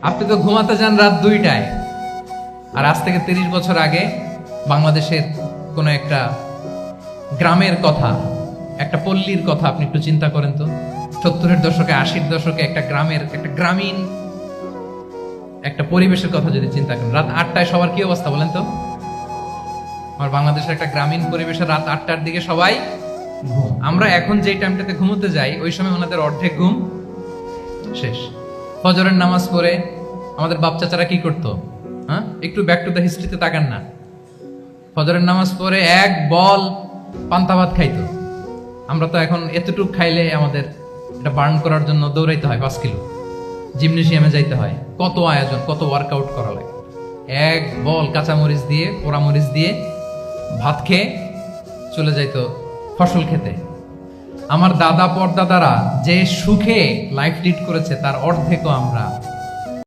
আপনি তো ঘুমাতে যান রাত 2টায়, আর আজ থেকে 30 বছর আগে বাংলাদেশের কোন একটা গ্রামের কথা, একটা পল্লীর কথা আপনি একটু চিন্তা করেন তো। 70-এর দশকে, 80-র দশকে একটা গ্রামের, একটা গ্রামীণ একটা পরিবেশের কথা যদি চিন্তা করেন, রাত 8টায় সবার কি অবস্থা বলেন তো? আমার বাংলাদেশের একটা গ্রামীণ পরিবেশে রাত 8টার দিকে সবাই ঘুম। আমরা এখন যেই টাইমটাতে ঘুমোতে যাই, ওই সময় ওনাদের অর্ধেক ঘুম শেষ। ফজরের নামাজ পড়ে আমাদের বাপ চাচারা কি করতো? হ্যাঁ, একটু ব্যাক টু দ্য হিস্ট্রিতে তাকান না। ফজরের নামাজ পড়ে এক বল পান্তা ভাত খাইতো। আমরা তো এখন এতটুক খাইলে আমাদের এটা বার্ন করার জন্য দৌড়াইতে হয় 5 কিলো, জিমনেশিয়ামে যাইতে হয়, কত আয়োজন, কত ওয়ার্কআউট করা লাগে। এক বল কাঁচামরিচ দিয়ে, পোড়ামরিচ দিয়ে ভাত খেয়ে চলে যাইতো ফসল খেতে। আমার দাদা পরদাদারা যে সুখে লাইফ লিড করেছে তার অর্ধেকও আমরা